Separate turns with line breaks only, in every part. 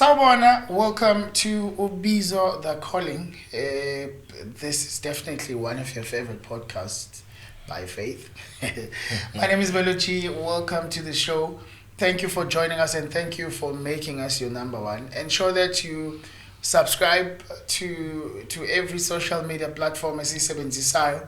Sawubona, welcome to Ubizo the Calling. This is definitely one of your favorite podcasts by faith. My name is Belucci. Welcome to the show. Thank you for joining us and thank you for making us your number one. Ensure that you subscribe to every social media platform as isebenzisayo.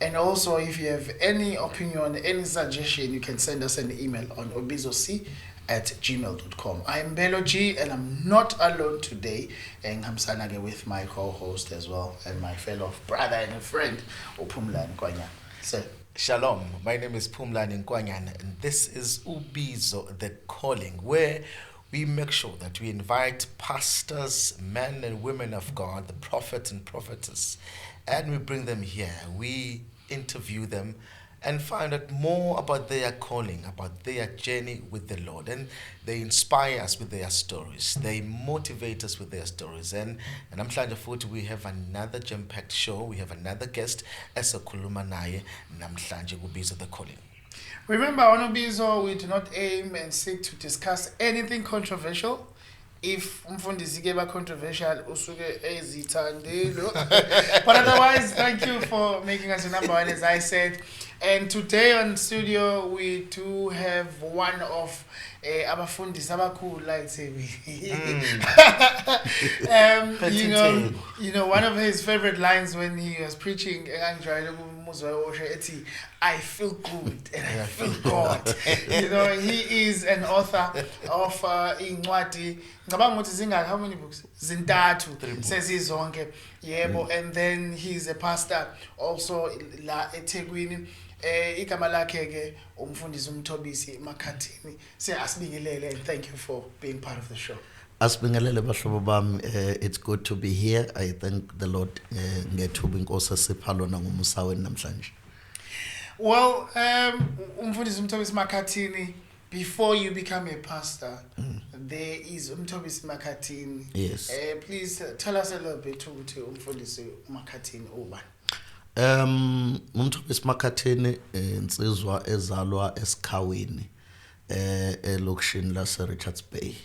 And also, if you have any opinion, any suggestion, you can send us an email on ubizoc@gmail.com. I'm Belo G and I'm not alone today. And I'm Sanage with my co-host as well and my fellow brother and friend, Phumlani Nkwanyana. So,
Shalom, my name is Phumlani Nkwanyana and this is Ubizo the Calling, where we make sure that we invite pastors, men and women of God, the prophets and prophetess, and we bring them here. We interview them and find out more about their calling, about their journey with the Lord. And they inspire us with their stories. They motivate us with their stories. And I'm glad we have another jam-packed show. We have another guest, Esa Kulumanaye, Namhlanje Ubizo the Calling.
Remember, on Ubizo, we do not aim and seek to discuss anything controversial. If umfundisi ke ba controversial usuke ezithandelo. But otherwise, thank you for making us your number one, as I said. And today on studio we do have one of abafundisi abakhulu, like say you know one of his favorite lines when he was preaching, I feel good and I feel God. You know, he is an author of incwadi ngicabanga ukuthi zingaki, how many books? Zintathu sezizonke. Yebo. And then he's a pastor also la eThekwini. Igama lakhe ke umfundisi Mthobisi Makhathini. Asibingelele and thank you for being part of the show.
Asibingelele bahlobo bami, it's good to be here. I thank the Lord ngethuba inkosi esipha lona ngumusa wenu namhlanje.
Well, umfundisi Mthobisi Makhathini, before you become a pastor, there is Mthobisi Makhathini.
Yes.
Please tell us a little bit to umfundisi Makhathini ubani.
Mthobisi Makhathini insizwa ezalwa eSikhawini elokishini lase Richards Bay.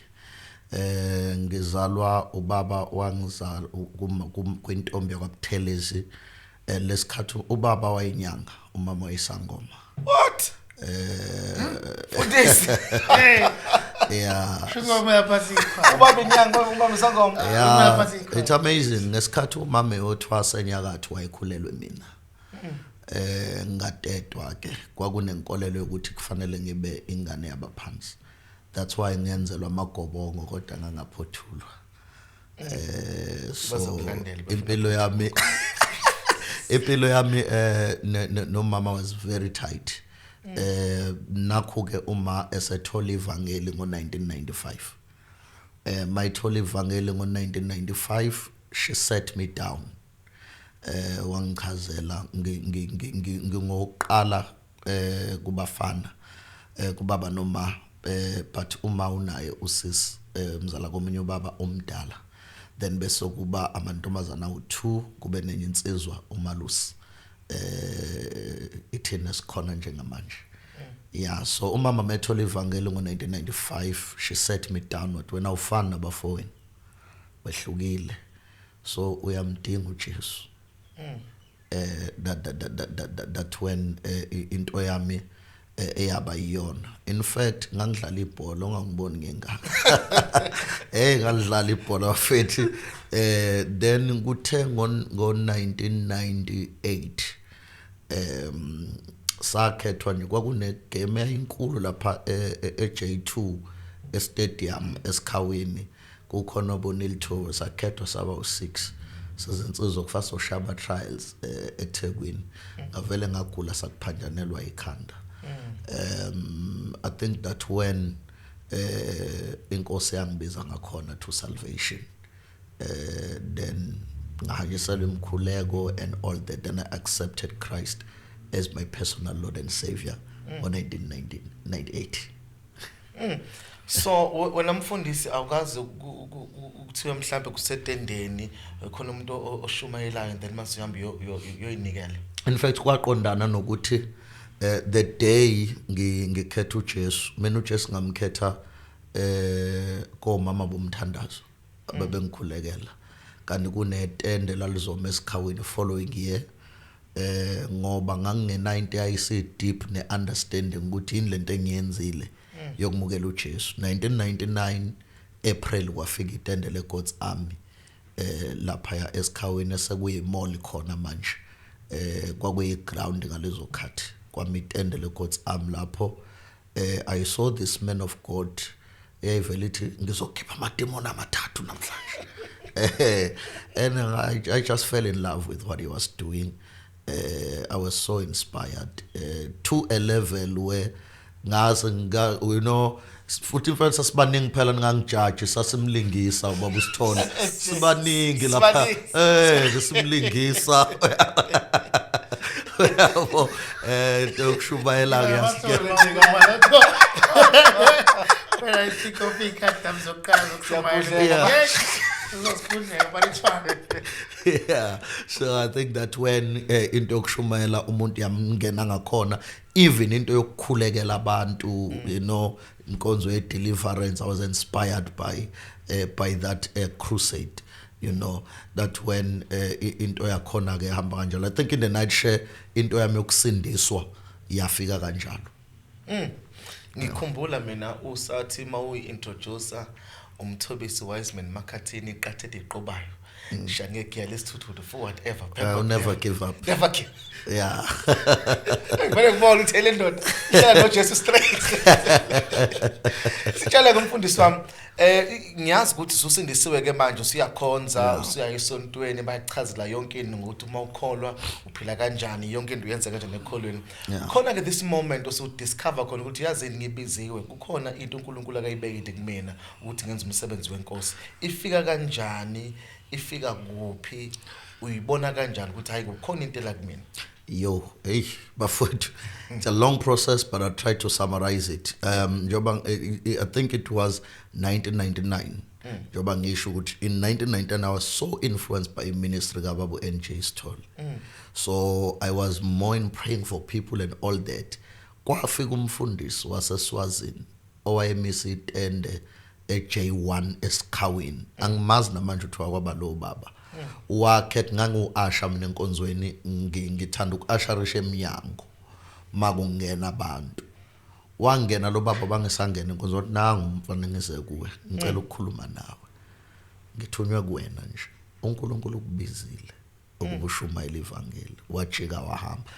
Ngizalwa ubaba wangizala kwintombi yakwaButhelezi lesikhathi ubaba wayinyanga, umama wayisangoma.
What? For this?
Yeah. Yeah. It's amazing. Ngesikhathi umama eyothwasa enyakatho wayekhulelwe mina. Ngadedwa ke kwakunenkolelo yokuthi kufanele ngibe ingane yabaphansi. That's why ngenzelwa amagobongo kodwa ngangaphothulwa. So impilo yami no mama was very tight. Nakho ke uma esethola ivangeli ngo1995. Mayithola ivangeli ngo1995, she set me down. Wangichazela ngingoqala kubafana kubaba noma but uma unaye usisi mzala komunye ubaba omdala, then bese kuba amantombazana u2 kube nenye insizwa umalusi ithina sikhona njengamanje. Yeah, so umama methola ivangeli ngo1995, she set me down wathi wena ufana nabafowenu behlukile, so uyamdinga uJesu. That when into yami eyaba yiyona. In fact ngangidlala ibhola ongangiboni ngengaka. Ngadlala ibhola bafethi. Then kuthe ngo1998 sakhethwa nje kwakune game eyinkulu lapha eJ2 estadium eSikhawini, kukhona bonilitho sakhethwa saba u6 sezinsizwa kufasa uShaba trials eThekwini. Ngavele ngagula sakuphanjanelwa ikhanda. I think that when inkosi yangibiza ngakhona to salvation, then ngahanjiselwa imkhuleko and all that, then I accepted Christ as my personal Lord and Savior in 1998.
So when umfundisi awukazi ukuthiwa mhlambe kusetendeni khona umuntu oshumayelayo then mase uhambe yoyinikele.
In fact kwaqondana nokuthi the day ngikhetha uJesu, mina uJesu ngamkhetha ko mama bomthandazo ababengikhulekela kanti kunetende lalizoma esikhawini following year ngoba ngangingena into ayisi deep neunderstanding ukuthi yini lento engiyenzile yokumukela uJesu 1999 April kwafika itende leGod's Army lapha ya esikhawini sekuyimall khona manje kwakuyiground ngalezo khathi kwami itende leGod's Army lapho I saw this man of God eyayivelithi ngizokhipha amademon amathathu namhlanje and I just fell in love with what he was doing. I was so inspired to a level where you know futhi mfana sasibaningi phela ngangijudge sasimlingisa ubaba uSithole sibaningi lapha simlingisa yabo ukushubayela
Wena isikofika tamzoqala ukushumayela.
Yeah, so I think that when into yokushumayela umuntu yamngena ngakhona even into yokukhulekela abantu you know inkonzo ye deliverance I was inspired by that crusade you know that when into yakhona ke hamba kanjalo I think in the night share into yami yokusindiswa yafika kanjalo.
Ngikhumbula mina usathi mawuyi-introducer Mthobisi Wiseman Makhathini iqathede iqobayo shange gear lesithuthu for whatever
I'll never give up.
Never give.
Yeah.
Vele ngibona uthele indoda ihlala noJesu straight. Sitshela kumfundisi wami ngiyazi ukuthi usindisiwe ke manje usiyakhonza usiya esontweni bayachazela yonke into ukuthi uma ukholwa uphila kanjani yonke into yenza kanjani ekholweni. Khona ke this moment usudiscover khona ukuthi yazini ngibiziwe kukhona into uNkulunkulu akayibekile kumina ukuthi ngenze umsebenzi wenkosi. Ifika kanjani? Ifika kuphi? Uyibona kanjani ukuthi hayi kukhona into la kumina?
Yo, hey, bafowethu. It's a long process, but I'll try to summarize it. I think it was 1999. Njoba ngisho ukuthi in 1999 I was so influenced by ministry kaBaba NJ Stall. So I was more in praying for people and all that. Kwafika umfundisi waseSwazini owayemisa itende eJ1 esikhawini. Angimazi namanje ukuthi wakwaba lo baba. Wakhet ngangu-asha mina enkonzweni ngithanda uku-asharisha eminyango makungena abantu wangena lo baba bangisangena enkonzweni wathi nangu umfana ngize kuwe ngicela ukukhuluma nawe ngithunywe kuwena nje uNkulunkulu ukubizile ukubushumayela ivangeli wajika wahamba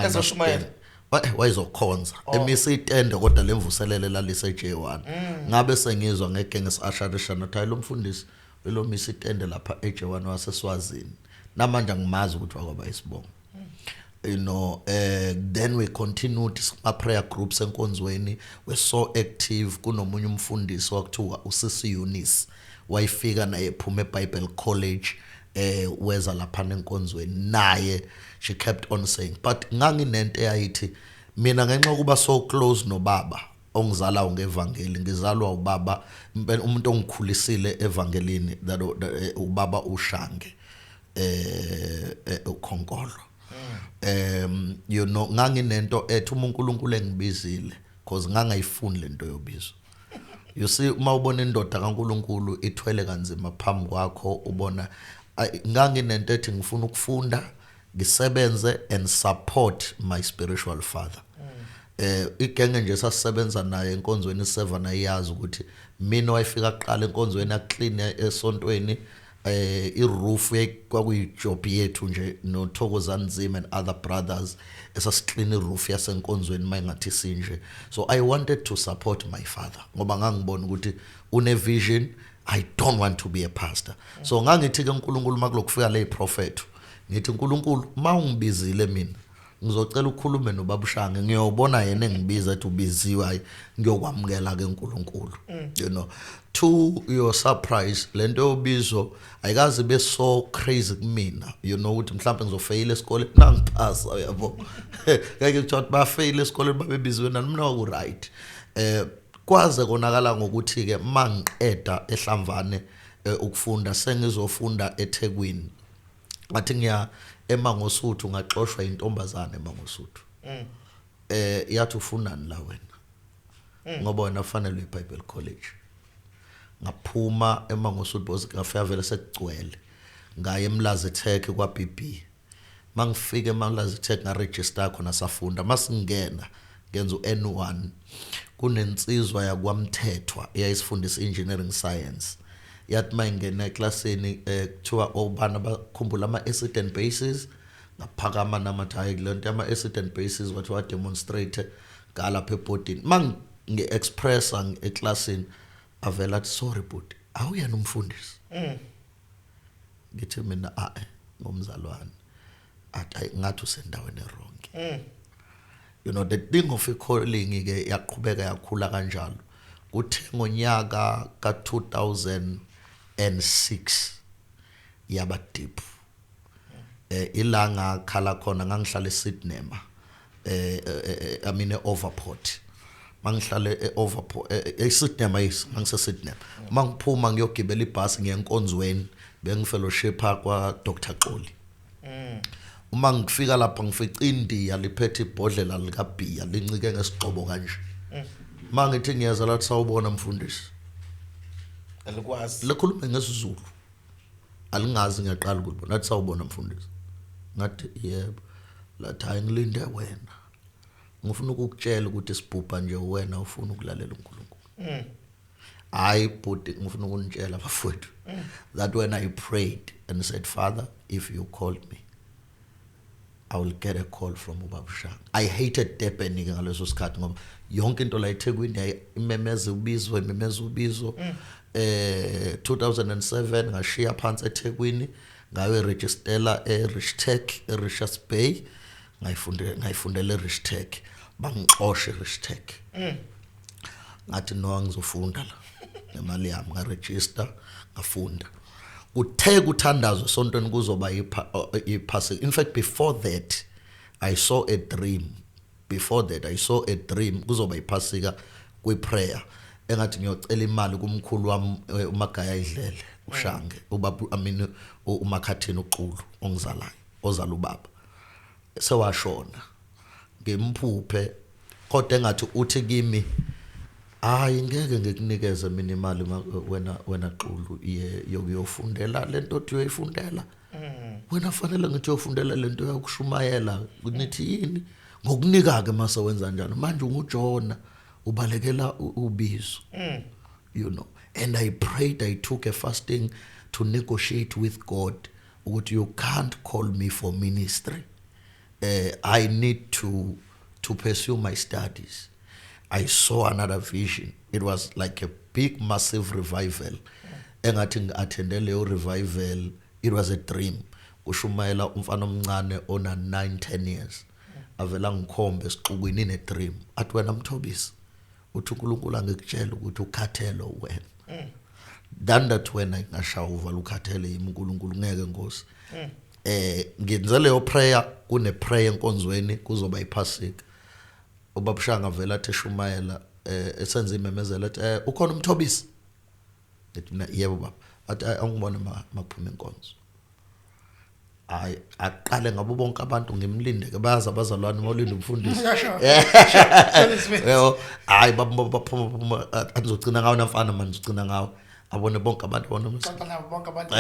Ezoshumayela
wayizokhonza emisa itende kodwa lemvuselele lalise J1 ngabe sengizwa ngeke ngisasharisha nothi lo mfundisi lo misa itende lapha J1 waseSwazini namanje angimazi ukuthi wakwaba isibongo you know then we continued some prayer groups enkonzweni we so active kunomunye umfundisi wakuthiwa usisi Eunice wayifika naye ephuma eBible College weza lapha enkonzweni naye she kept on saying but nganginento eyayithi mina ngenxa ukuba so close nobaba ongizala ngevangeli ngizalwa ubaba umuntu ongikhulisile evangelini that ubaba uShange ukhonkolo you know nganginento ethi uNkulunkulu engibizile because ngangayifuni lento yobizo you see uma ubona indoda kaNkulunkulu ithwele kanzima phambi kwakho ubona nganginento ethi ngifuna ukufunda ngisebenze and support my spiritual father igenge nje sasebenza naye enkonzweni 7 ayazi ukuthi mina wayefika aqala enkonzweni aclean esontweni iroof kwakuyijob yethu nje noThokozani Zima and other brothers esasiclean iroof yasenkonzweni mayingathi sinje so I wanted to support my father ngoba ngangibona ukuthi une vision I don't want to be a pastor so ngangithi ke uNkulunkulu makulokufika le prophet ngithi uNkulunkulu mawungibizile mina ngizocela ukukhuluma noBaba uShange ngiyobona yena engibiza ethi ubiziwe ngiyokwamukela ke uNkulunkulu you know to your surprise lento yobizo ayikazi be so crazy kumina you know ukuthi mhlawumbe ngizofail esikole nangiphasa uyabo ngeke kuthiwa bafail esikole babebiziwe nami mina waku right kwaze konakala ngokuthi ke mangiqeda eHlamvane ukufunda sengizofunda eThekwini ngathi ngiya eMangosuthu ngaxoshwa intombazane eMangosuthu yathi ufunani la wena ngoba wena fanele iBible College ngaphuma eMangosuthu ngafika vele sekugcwele ngaye eMlazi Tech kwa BB mangifika eMlazi Tech nga register khona safunda masingena ngenza uN1 kunensizwa yakwaMthethwa eyayisifundisa engineering science yathi mayingena eclassini kuthiwa obana bakhumbula ama-acid and bases ngaphakama namathayi lento ama-acid and bases wathi wa demonstrate ngalapha ebhodini mangi-expressa eclassini avela athi sorry but awuyena umfundisi ngithi mina ngomzalwane athi ngathi usendaweni wrong you know the thing of calling ke yaqhubeka yakhula kanjalo kuthe ngonyaka ka2006 yaba deep ilanga khala khona ngangihlala eSydney I mean eOverport mangihlale eOverport eSydney ngise Sydney mangiphuma ngiyogibela ibhasi ngiyenkonzweni bengifellowship kwa Dr Xoli uma ngifika lapha ngifica India liphethe ibhodlela lika beer lincike ngesigqobo kanje mangithi ngiyeza lathi sawubona mfundisi
alikwazi
lekhuluma ngesizulu alingazi ngiyaqala ukuthi nathi sawubona mfundisi ngathi yebo lathi hayi ngilinde wena ngifuna ukukutshela ukuthi sibhubha nje wena ufuna ukulalela uNkulunkulu hayi but ngifuna ukunitshela bafowethu that when I prayed and said Father if you called me I will get a call from uBabshang. I hated Durban ngaleso sikhathi ngoba yonke into la eThekwini imemeza Ubizo 2007 ngashiya phansi eThekwini ngawe registera eRichtech eRichards Bay ngayifundela eRichtech bangixoshe eRichtech ngathi no ngizofunda la nemali yami ngaregister ngafunda uthe kuthandazwe sontweni kuzoba iphasi. In fact before that I saw a dream kuzoba iphasika kwiprayer engathi ngiyocela imali kumkhulu wami uMagaya idlele ushange ubaba uMakhathini uqulu ongizalayo ozala ubaba sewashona ngimphuphe kodwa engathi uthi kimi hayi ngeke ngikunikeze mina imali wena Xulu yokuyofundela lento othi uyoyifundela wena fanele ngithi uyofundela lento yakushumayela nithi yini ngokunika ke mase wenza njalo manje ungujona ubalekela Ubizo you know and I prayed I took a fasting to negotiate with God ukuthi you can't call me for ministry I need to pursue my studies. I saw another vision. It was like a big, massive revival. Engathi ngi-attendele leyo revival. It was a dream. Kushumayela umfana omncane ona 9-10 years. Avela ngikhombe esixukwini in a dream. Athi wena Mthobisi, uthi uNkulunkulu angikutshela ukuthi ukhathelo wena. Than that wena ngashaya uvala ukhathele yimi uNkulunkulu ngeke Nkosi. Ngenze leyo prayer kune prayer enkonzweni kuzoba iphasika. uBabshanga vela athi shumayela esenza imemezelo athi ukhona uMthobisi ethi mina yebo baba athi angibone makuphuma inkonzo hayi aqale ngabo bonke abantu ngimlinde ke bayazi abazalwane molinde umfundisi yebo hayi baphuma azogcina ngawo namfana manje uzogcina ngawo abone bonke abantu bona
bonke abantu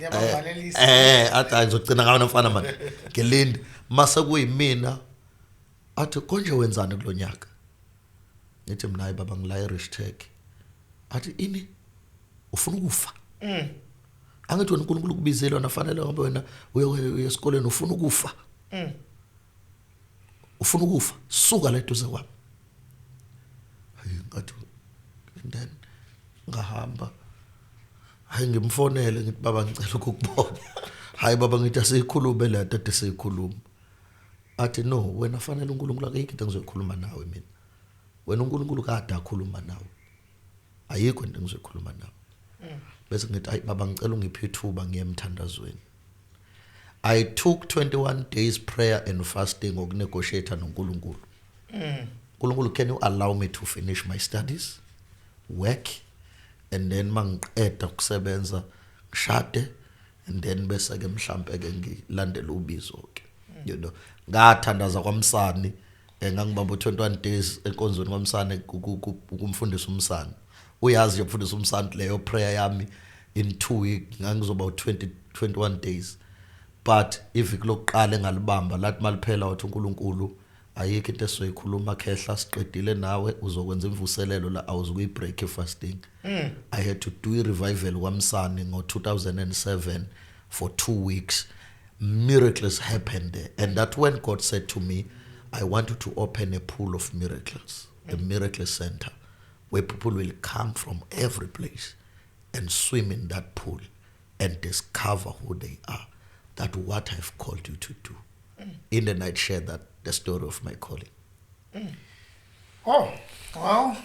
yabavalelisa
athi azogcina ngawo namfana manje ngilinde mase kuyimina athi konje wenzani kulonyaka nithi mina hayi baba ngila eRichtech athi ini ufuna ukufa angithi wena uNkulunkulu kubizela nafanele ngoba wena uye esikoleni ufuna ukufa ufuna ukufa suka la eduze kwami hayi ngathi then ngahamba hayi ngimfonele ngithi baba ngicela ukukubona hayi baba ngithi asikhulume la tata sikhuluma athi no wena fanele uNkulunkulu akekho into engizokhuluma nawe mina wena uNkulunkulu kade akhuluma nawe ayikho into engizokhuluma nawe bese ngithi ayi baba ngicela ungiphe ithuba ngiyemthandazweni. I took 21 days prayer and fasting ngokunegotiate noNkulunkulu. uNkulunkulu, can you allow me to finish my studies, work, and then mangiqeda ukusebenza ngishade, and then bese ke mhlambe ke ngilandela Ubizo ke you know ngathandaza kwaMsani ngangibamba 21 days enkonzweni kwamsane kumfundisa umsana uyazi ukufundisa umsana leyo prayer yami in 2 weeks ngangizoba 21 days but iviki lokuqala engalibamba lathi maliphela wathi uNkulunkulu ayikho into esizoyikhuluma khehla siqedile nawe uzokwenza imvuselelo la awuzukuyibreak fasting I had to do a revival kwamsane ngo 2007 for 2 weeks. Miracles happened there, and that's when God said to me, I want you to open a pool of miracles, a miracle center where people will come from every place and swim in that pool and discover who they are. That's what I've called you to do. In the night, share that the story of my calling.
Oh, well,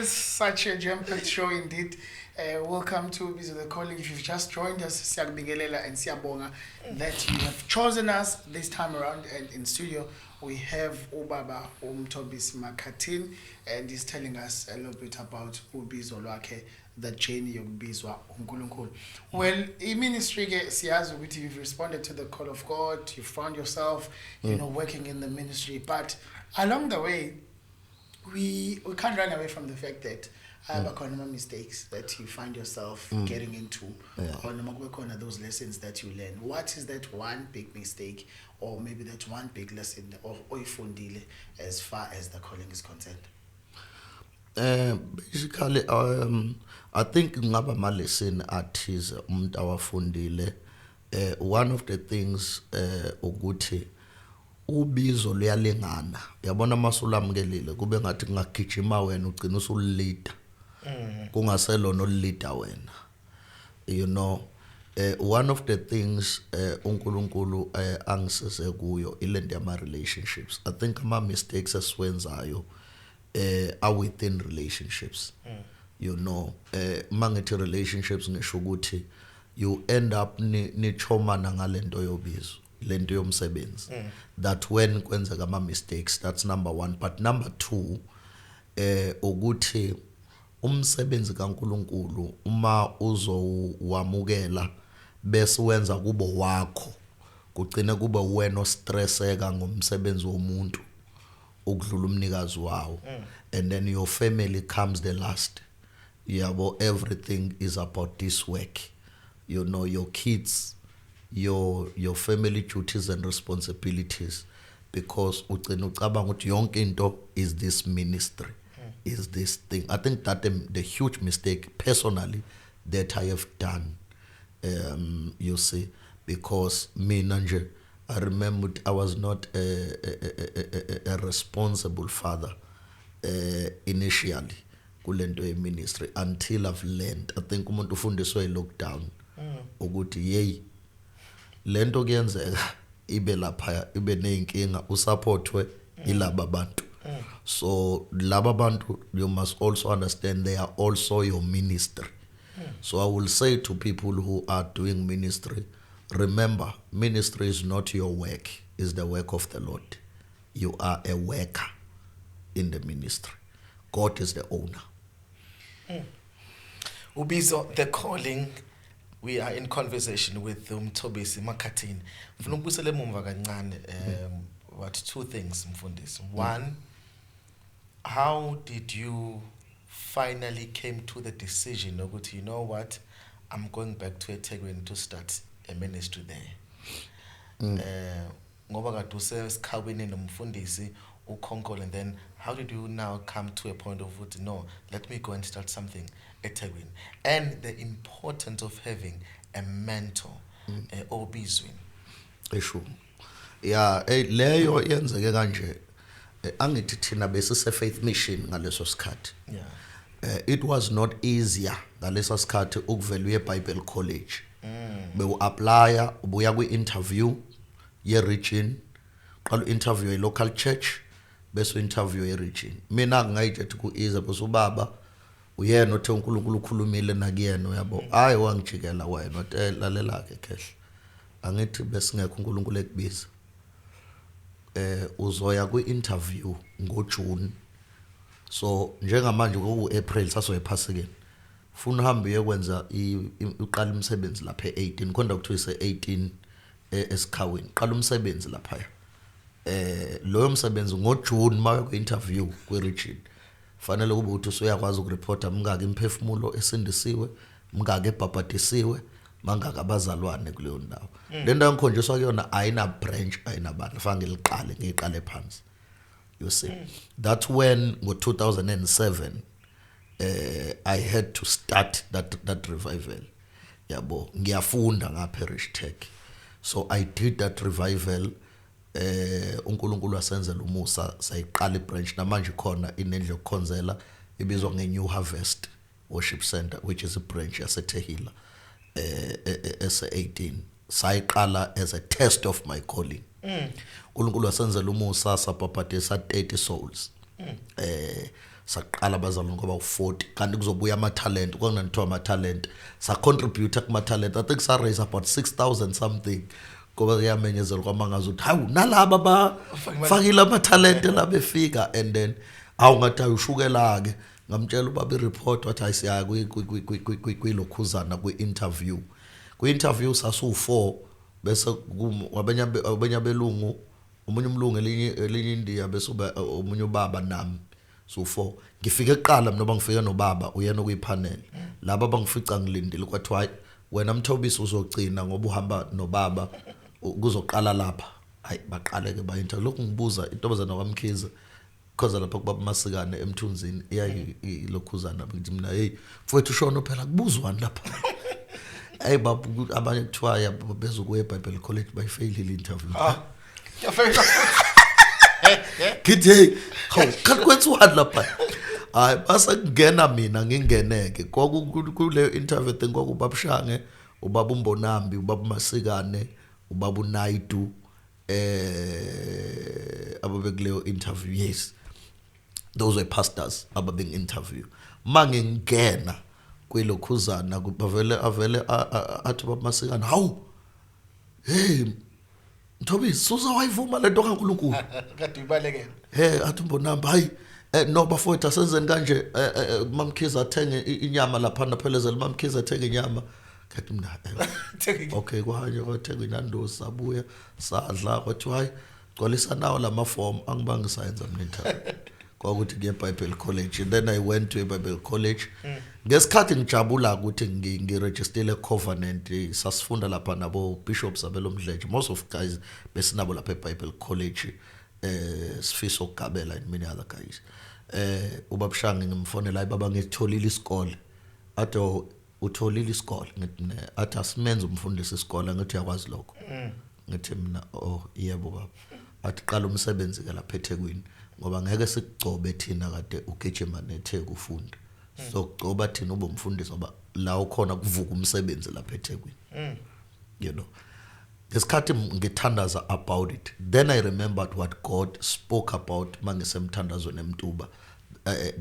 such a jam-packed show indeed. Welcome to Ubizo the Calling. If you've just joined us, siyakubingelela and siyabonga that you have chosen us this time around. And in studio, we have Ubaba Mthobisi Makhathini, and he's telling us a little bit about Ubizo lwakhe, the journey yokubizwa uNkulunkulu. Well, in ministry, siyazi ukuthi you've responded to the call of God. You found yourself, working in the ministry. But along the way, we can't run away from the fact that khona mistakes that you find yourself getting into, khona those lessons that you learn. What is that one big mistake, or maybe that one big lesson oyifundile as far as the calling is concerned?
Basically, I think ngaba ma lesson athize umuntu awafundile. One of the things ukuthi ubizo luyalingana. Yabona masulamkelile kube ngathi ngagijima wena ugcina usulida. Kungaselona olida wena. One of the things uNkulunkulu angisese kuyo ilento yama relationships. I think ama mistakes esiwenzayo are within relationships. Mangithi relationships ngisho ukuthi you end up nichomana ngalento yobizo, lento yomsebenzi. That when kwenzeka ama mistakes, that's number one. But number two, ukuthi umsebenzi kaNkulunkulu uma uzowamukela bese wenza kubo wakho kugcina kuba wena ostresseka ngomsebenzi womuntu ukudlula umnikazi wawo, and then your family comes the last. Yabo, everything is about this work. Your kids, your family duties and responsibilities, because ugcina ucabanga ukuthi yonke into is this ministry, is this thing. I think that the huge mistake personally that I have done, you see, because me nanje, I remembered I was not a responsible father initially kulento ye ministry until I've learned. I think umuntu ufundiswe lockdown ukuthi yey lento kuyenzeka ibe lapha ibe nenkinga usupportwe ilaba bantu. So laba bantu, you must also understand they are also your ministry. So I will say to people who are doing ministry, remember, ministry is not your work, it's the work of the Lord. You are a worker in the ministry. God is the owner.
Ubizo, the calling. We are in conversation with Mthobisi Makhathini. Mfuna ukubusela emumva kancane what two things mfundisi. One, how did you finally came to the decision ukuthi, you know what, I'm going back to eThekwini to start a ministry there? Ngoba kade usesikhaweni nomfundisi uKhonkolo, and then how did you now come to a point of no, let me go and start something eThekwini, and the importance of having a mentor obizweni?
Esho. Yeah, leyo yenzeke kanje. Angithi thina besise faith mission ngaleso sikhathi.
Yeah.
It was not easier ngaleso sikhathi ukuvela uye Bible College. Bewu applya ubuya kwi interview ye region, qala interview ye local church, bese interview ye region. Mina ngayijethi ku iza bese ubaba uyena othe uNkulunkulu ukhulumile nakuyena uyabo. Hayi wangijikela wena othe lalela ke khehla. Angithi bese ngekho uNkulunkulu ekubiza. Uzoya ku interview ngoJune. So njengamanje ku April sasoyephasikeni. Funa uhambe uyekwenza uqala umsebenzi lapha e18 konda kuthiwa ise18 esikhaweni. Qala umsebenzi lapha. Loyo msebenzi ngoJune mawe ku-interview kwi-region fanele kube uthi usuyakwazi ukureporta mngaki imphefumulo esindisiwe mngaki ebhabhadisiwe mangaka abazalwane kuleyo ndawo le ndawo ngikhonjiswa kuyona ayina branch ayinabani fanele liqale ngiqale phansi you see that's when ngo-2007 I had to start that revival yabo ngiyafunda ngaparish tech so I did that revival uNkulunkulu wasenzela umusa sayiqala ibranch namanje khona inendle yokukhonzela ibizwa ngeNew Harvest Worship Center which is a branch yaseTehila ese18 sayiqala as a test of my calling uNkulunkulu wasenzela umusa sapaphatisa 30 souls saqala abazalwane ngoba u40 kanti kuzobuya ama talent kwakunanithiwa ama talent sa contribute kuma talent I think sa raise about 6,000 something ngoba yamenyezela kwamangazi uthi hawu nalaba bafakile ama talent labefika and then awungathi ushukela ke ngamtshela ubaba ireport wathi ayisiya kwilokhuzana kwi-interview sasu4 bese abanye belungu umunye umlungu elinye India bese umunye ubaba nami so4 ngifike eqala mina bangifike nobaba uyena kuyipanel laba bangifica ngilindile kwathi hayi wena Mthobisi uzogcina ngoba uhamba nobaba kuzoqala lapha hayi baqale ke ba-interview lokhu ngibuza intobazana kwaMkhize because lapha kubaba Masikane emthunzini iyayilokhuzana ngithi mina hey mfowethu ushona phela kubuzwani lapha hey baba abanye kuthiwa bezokuya eBible College bayifailile interview
Yafail.
Kithi kanti kwenziwani lapha hayi base kungena mina ngingeneke kule interview thing kwakubabshange ubaba uMbonambi ubaba Masikane ubaba uNaidu ababekuleyo interview yes those were pastors ababeng interview mangingena kwilokhuzana avele athi baba Masikane hawu hey Mthobisi uzawayivuma lento kaNkulunkulu
kade ubalekela
athi Mbonambi hayi no bafowethu asenzeni kanje mamkhize athenge inyama lapha naphelezela mamkhize athenge inyama kathi mina okay kwahanje kwathenga inandosi sabuya sadla kwathi hayi gcwalisa nawo lamaform angibangi sayenza mina interview kwakuthi ngiye eBible College and then I went to eBible College ngesikhathi ngijabula ukuthi ngiregister eCovenant sasifunda lapha nabo bishops abelomdleje most of guys besinabo lapha eBible College sifiso ukugabela and many other guys ubabshange ngimfonela hayi baba ngitholile isikole athi utholile isikole ngithi athi asimenze umfundisi isikole ngithi uyakwazi lokho ngithi mina yebo baba athi qala umsebenzi ke lapha eThekwini ngoba ngeke sikugcobe thina kade ugejema neTheku ufunda so gcoba thina ube umfundisi ngoba la ukhona kuvuka umsebenzi lapha eThekwini you know ngesikhathi ngithandaza about it then I remembered what God spoke about mangisemthandazweni eMtuba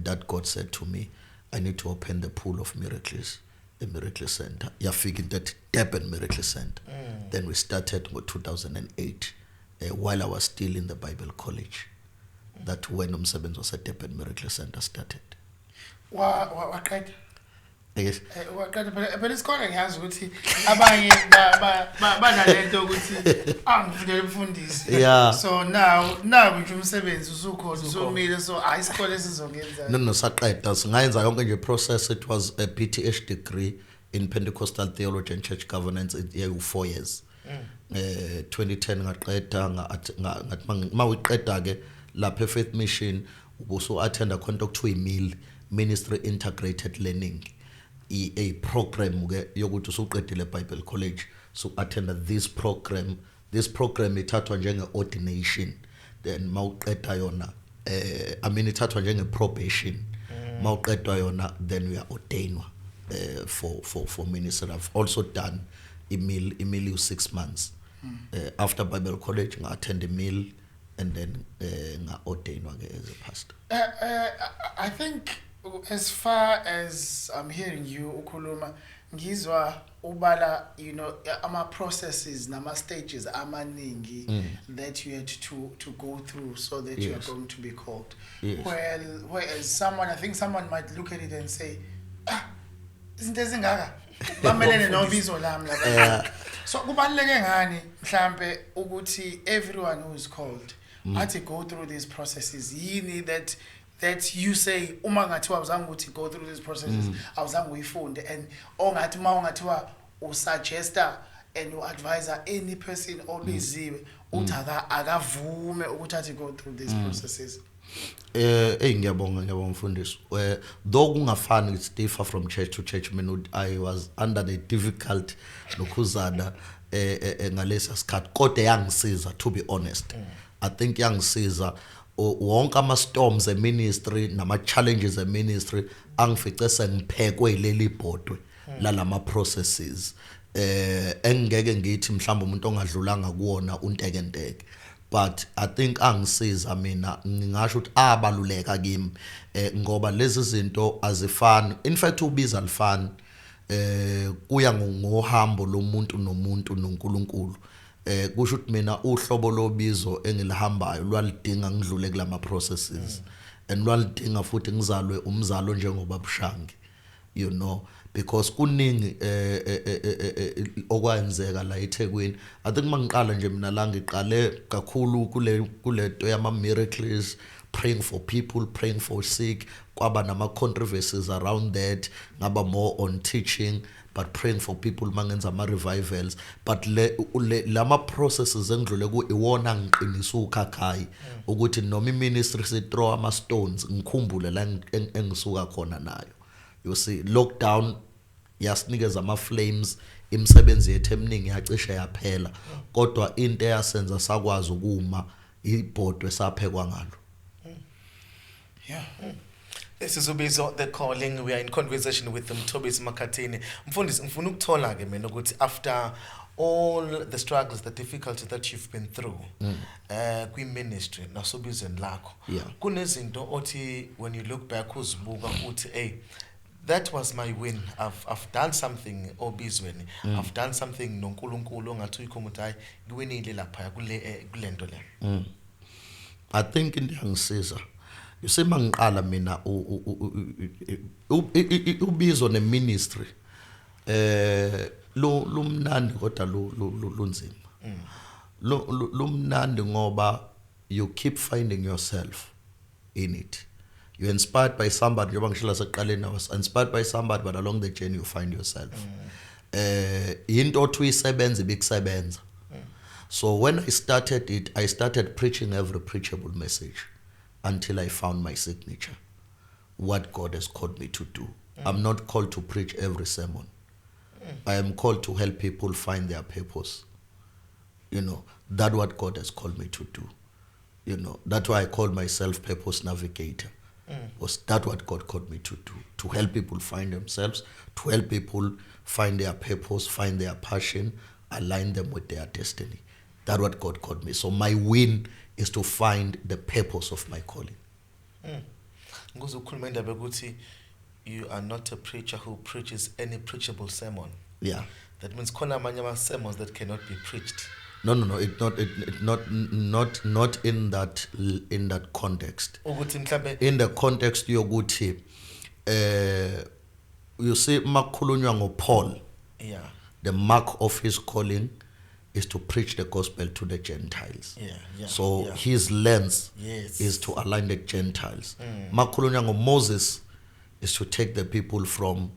that God said to me I need to open the pool of miracles a miracle center yafika into at Durban Miracle Center then we started in 2008 while I was still in the Bible College that when umsebenzi was at Durban Miracle Center started
waqeda
yes
waqeda phela isikole ngiyazi ukuthi abanye banalento ukuthi angifundele umfundisi
yeah
so now nje umsebenzi usukhona usomile so isikole sizongenza
no saqeda singayenza yonke nje process it was a PTH degree in Pentecostal theology and church governance it 4 years 2010 ngaqeda ngathi mawiqeda ke lapha Faith Mission ubuso attenda khonto kuthiwa iMill Ministry Integrated Learning a program ke yokuthi usuqedile eBible College so attend this program ithathwa njenge ordination then mawuqeda yona I mean ithathwa njenge probation mawuqedwa yona then we are ordained for ministry. I've also done email 6 months after Bible College nga attend email and then nga ordained as a pastor.
I think as far as I'm hearing you ukhuluma ngizwa ubala ama processes nama stages amaningi that you had to go through so that you are going to be called. Whereas someone might look at it and say izinto ezingaka bamelene nobizo lami lapha so kubaleke ngani mhlambe ukuthi everyone who is called athi go through these processes yini that you say uma ngathiwa awuzange uthi go through these processes awuzange uyifunde and ongathi ma ungathiwa usuggesta and you advisor any person obiziwe uthi akavume ukuthi athi go through these processes.
Ngiyabonga mfundisi. Though kungafani it's differ from church to church, I was under the difficult lokhuzana ngalesa sikhathi kodwa yangisiza, to be honest. I think yangisiza wonke ama storms eministry nama challenges eministry angifice sengiphekwe leli bhodwe lalama processes engeke ngithi mhlawumbe umuntu ongadlulanga kuona untekenteke. But I think angisiza mina ngingasho ukuthi abaluleka kimi ngoba lezi zinto azifani. In fact ubiza alifani kuya ngohambo lomuntu nomuntu noNkulunkulu. Kusho ukuthi mina uhlobo lobizo engilihambayo lwalidinga ngidlule kulama processes and lwalidinga futhi ngizalwe umzalo njengoba bushangi, you know, because kuningi okwenzeka la eThekwini. I think mangiqala nje mina la ngiqale kakhulu kule to yama miracles, praying for people, praying for sick, kwaba nama controversies around that, ngaba more on teaching but praying for people mangenza ama revivals. But lama processes engidlule ku iwona ngiqinisa ukhakhaya ukuthi noma iministry se throw ama stones ngikhumbule la engisuka khona nayo. You see, lockdown yasinikeza ama flames, imisebenzi yethu eminingi yacishe yaphela kodwa into eyasenza sakwazi ukuma ibhodwe saphekwa ngalo.
Yeah.
This is Ubizo, the calling. We are in conversation with Mthobisi Makhathini. Mfundisi, ngifuna ukuthola ke mina ukuthi after all the struggles, the difficulties that you've been through kwi ministry nasobizweni lakho, kunezinto othi when you look back uzibuka uthi hey, that was my win. I've done something obizweni. I've done something noNkulunkulu ongathi uyikhomutha hayi ngiwinile lapha kulento le.
I think into yangisiza. You see mangiqala mina ubizo ne ministry lumnandi kodwa lunzima. Lumnandi ngoba you keep finding yourself in it. You're inspired by somebody. Njengoba ngishila seqaleni, I was inspired by somebody, but along the journey you find yourself. Into othi uyisebenza ibikusebenza. So when I started it, I started preaching every preachable message until I found my signature, what God has called me to do. I'm not called to preach every sermon. I am called to help people find their purpose. You know, that's what God has called me to do. You know, that's why I call myself Purpose Navigator. Was that what God called me to do? To help people find themselves, to help people find their purpose, find their passion, align them with their destiny. That's what God called me. So my win is to find the purpose of my calling.
You are not a preacher who preaches any preachable sermon.
Yeah.
That means kona manyama sermons that cannot be preached.
No. It not in that context. In the context yokuthi you see makhulunywa ngo Paul.
Yeah.
The mark of his calling is to preach the gospel to the Gentiles. So his lens is to align the Gentiles. Makhulunywa ngo Moses is to take the people from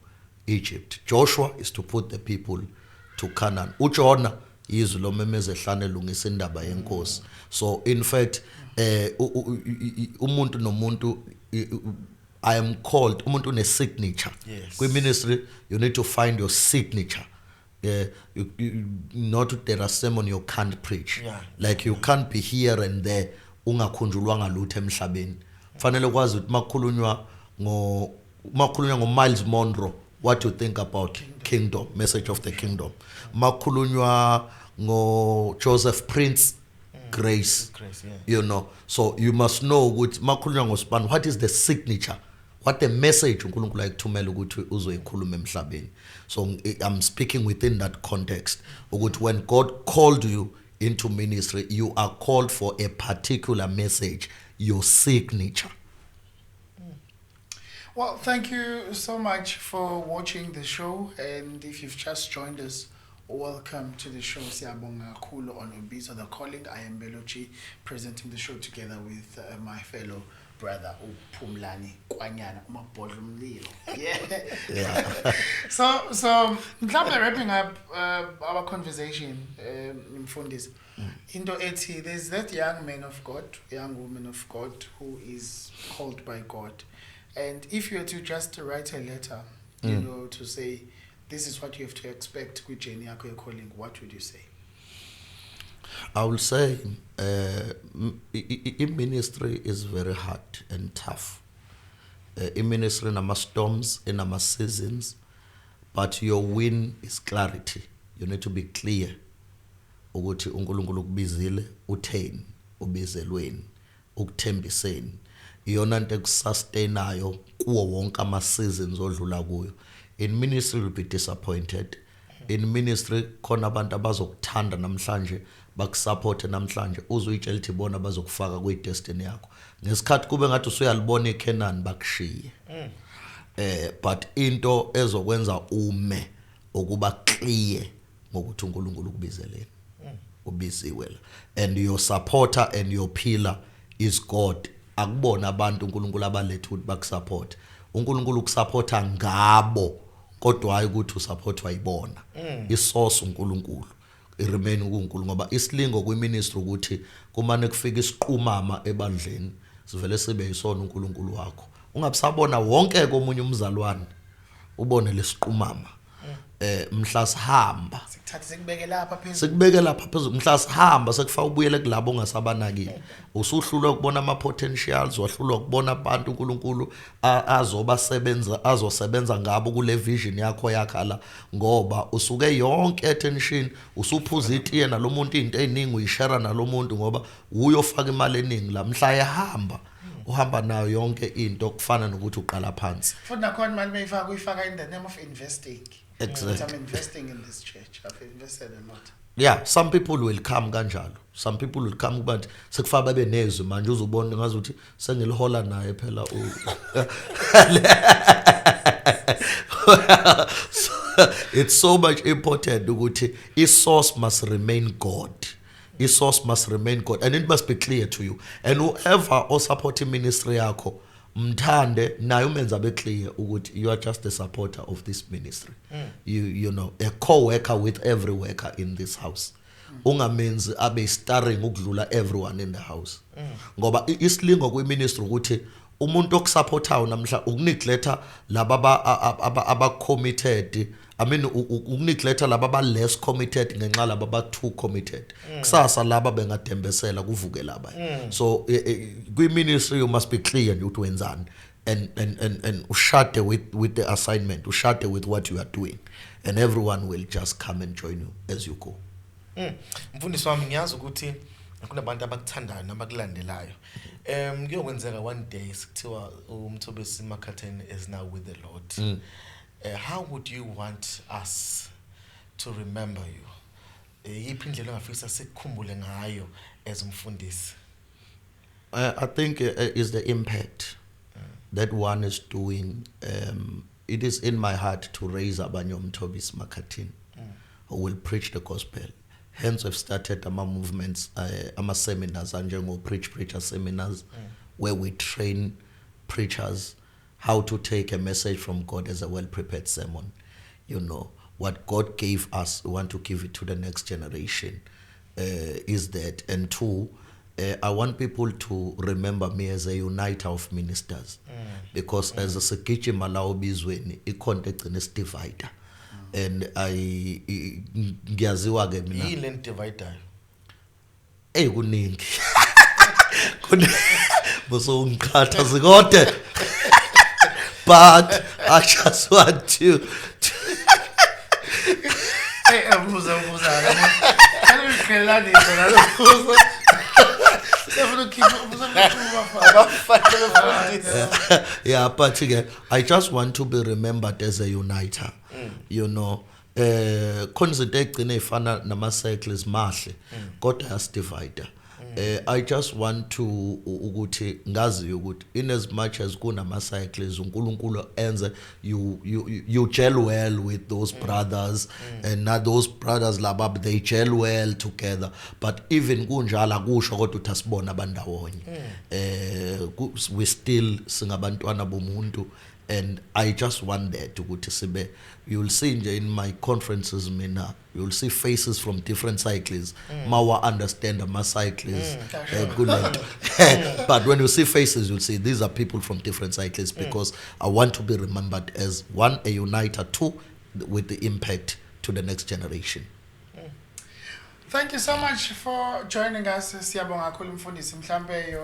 Egypt. Joshua is to put the people to Canaan. UJona izwi lomemeze hlane lungisa indaba yenkosi. So in fact umuntu nomuntu, I am called umuntu une signature. Kwi ministry you need to find your signature. Not there are sermon you can't preach. Like you can't be here and there ungakhunjulwanga lutho emhlabeni. Fanele kwazi ukuthi makhulunywa ngo Miles Monroe, what you think about kingdom, message of the kingdom. Makhulunywa ngo Joseph Prince, grace. You know, so you must know which makhulunywa ngo span, what is the signature, what the message uNkulunkulu ayikuthumela ukuthi uzoyikhuluma emhlabeni. So I'm speaking within that context ukuthi when God called you into ministry, you are called for a particular message, your signature.
Well, thank you so much for watching the show, and if you've just joined us, Welcome to the show. Siyabonga kakhulu on Ubizo the Calling. I am Belochi, presenting the show together with my fellow brother Phumlani Kwanyana Umabhodla Umlilo. Yeah. So mhlawumbe wrapping up our conversation, Mfundisi. Into ethi, there's that young man of God, young woman of God who is called by God. And if you were to just write a letter, you know, to say this is what you have to expect with Jenny Yako calling, what would you say?
I will say ministry is very hard and tough. In ministry, in storms, in seasons, but your win is clarity. You need to be clear. Ukuthi uNkulunkulu ukubizile utheni ubizelweni ukuthembiseni iyona into ekusustainayo kuwo wonke ama seasons odlula kuyo. In ministry you'll be disappointed. In ministry khona abantu abazokuthanda namhlanje bakusupport namhlanje uzuyitshela ukuthi bona bazokufaka kwi destiny yakho ngesikhathi kube ngathi usuyalibona eKenani bakushiye. But into ezokwenza ume ukuba clear ngokuthi uNkulunkulu ukubizeleni ubiziwe la, and your supporter and your pillar is God. Akubona abantu uNkulunkulu abalethe ukuthi bakusupport. uNkulunkulu ukusupporta ngabo kodwa hayi ukuthi usupportwa yibona. Isource uNkulunkulu iremain uNkulunkulu ngoba isilingo kwiministry ukuthi kumane kufika isiqumama ebandleni sivele sibe yisona uNkulunkulu wakho. Ungabusabona wonke komunye umzalwane ubone lesiqumama. Mhla sihamba
sikubeke lapha
phezulu mhla sihamba sekufaka ubuyele kulabo ongasabanakile usuhlulwa ukubona ama potentials wahlulwa ukubona abantu uNkulunkulu azosebenza ngabo kule vision yakho yakhala ngoba usuke yonke attention usuphuza itiye nalomuntu into eziningi uyishare nalomuntu ngoba uyofaka imali eningi la mhla ehamba uhamba nayo yonke into kufana nokuthi uqala phansi
futhi nakhona manje mayifaka uyifaka in the name of investing.
Exactly.
I'm investing in this church. I've invested a lot.
Yeah, some people will come kanjalo. Some people will come but sekufa babe nezwe manje uzubona ngazuthi sengilihola naye phela it's so much important ukuthi isource must remain God. Isource must remain God and it must be clear to you. And whoever or supporting ministry yakho mthande nayo umenza be clear ukuthi you are just a supporter of this ministry. You know, a co-worker with every worker in this house. Ungamenzi abe starring ukudlula everyone in the house. Ngoba isilingo kwi ministry ukuthi umuntu okusupportayo namhla ukuneglect laba aba committed. I mean ukuneglect laba aba less committed ngenxa laba aba too committed. Kusasa laba bengadembesela kuvuke laba. So kwi ministry you must be clear ukuthi wenzani and ushade with the assignment, ushade with what you are doing and everyone will just come and join you as you go.
Mfundisi wami ngiyazi ukuthi kunabantu abakuthandayo nabakulandelayo. Kuyokwenzeka one day sikuthiwa Mthobisi Makhathini is now with the Lord. How would you want us to remember you? Yiphi indlela ongafisa sikukhumbule ngayo as umfundisi?
I think is the impact that one is doing. It is in my heart to raise abanye Mthobisi Makhathini who will preach the gospel. Hence we've started ama movements, ama seminars, njengo preacher seminars, where we train preachers how to take a message from God as a well-prepared sermon. You know, what God gave us, we want to give it to the next generation. Is that, and two, I want people to remember me as a uniter of ministers, because as a Sekichi Malaobizweni, I contact in this divider. And I ngiyaziwa ke mina
yini divider
kuningi boso ngikhatha zikode but I just want to
Ubuza can we kelani lo
yeah, but again, I just want to be remembered as a uniter. You know, khona izinto egcina efana nama cycles mahle kodwa yasidivider. I just want to ukuthi ngazi ukuthi in as much as kunama cycles uNkulunkulu enze you gel well with those brothers and not those brothers laba they gel well together, but even kunjala kusho kodwa uthi asibona abandawonye we still singabantwana bomuntu. And I just want that ukuthi sibe, you'll see in my conferences mina you'll see faces from different cycles mawa understand ama cycles but when you see faces you'll see these are people from different cycles because I want to be remembered as one, a uniter, two, with the impact to the next generation.
Thank you so much for joining us. Siyabonga kakhulu Mfundisi. Mhlambe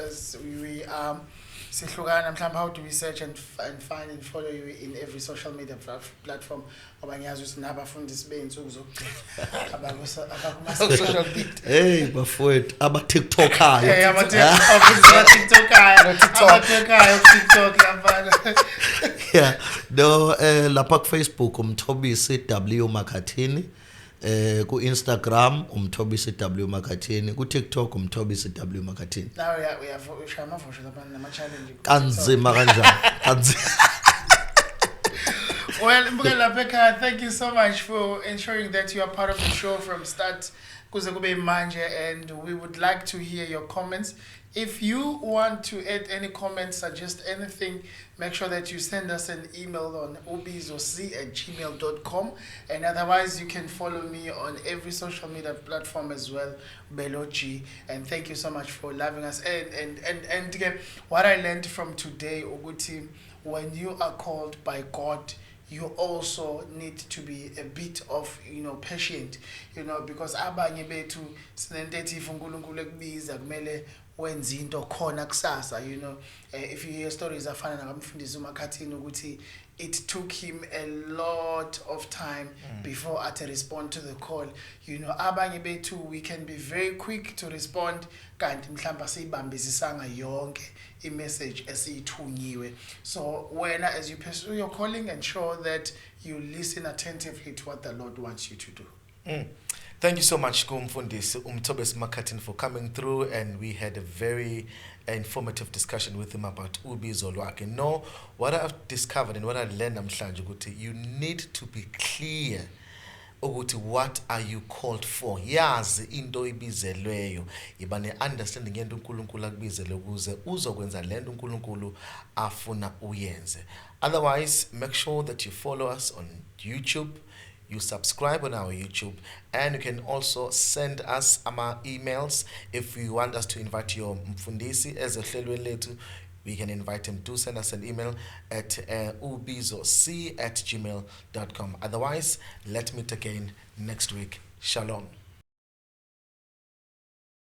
as we sihlukana mhlawumbe, how do we search and find and follow you in every social media platform? Abanyazi usinabafundisi beyinsuku zokugcina abakuma social media.
Hey bafowethu aba TikTok hayo.
Hey aba TikTok hayo. TikTok labana.
Yeah. No lapha ku Facebook Mthobisi W Makhathini. Ku Instagram Mthobisi W Makhathini, ku TikTok Mthobisi W Makhathini.
Now we have shama for lapha nama challenge.
Kanzima kanjani.
Well, Mbukela Pekka, thank you so much for ensuring that you are part of the show from start kuze kube manje, and we would like to hear your comments. If you want to add any comments, suggest anything, make sure that you send us an email on ubizoc@gmail.com, and otherwise you can follow me on every social media platform as well, Belochi. And thank you so much for loving us. And again, what I learned from today, Uguti, when you are called by God, you also need to be a bit of, patient, because abanye bethu sinentethi uNkulunkulu ekubiza kumele wenza into khona kusasa, if you hear stories afana nakamfundisi uMakhathini ukuthi it took him a lot of time before to respond to the call. Abanye bethu we can be very quick to respond kanti mhlawumbe siyibambisisanga yonke message esiyithunyiwe. So when as you pursue your calling, ensure that you listen attentively to what the Lord wants you to do.
Thank you so much, Mfundisi Mthobisi Makhathini, for coming through, and we had a very informative discussion with him about Ubizo lwakhe. No, what I've discovered and what I learned namhlanje ukuthi you need to be clear ukuthi what are you called for. Yazi into ibizelweyo, iba ne understanding yento uNkulunkulu akubizele ukuze uzokwenza lento uNkulunkulu afuna uyenze. Otherwise, make sure that you follow us on YouTube. You subscribe on our YouTube, and you can also send us our emails if you want us to invite your Mfundisi as a hlelweni lethu. We can invite him to send us an email at ubizoc@gmail.com. Otherwise, let's meet again next week. Shalom.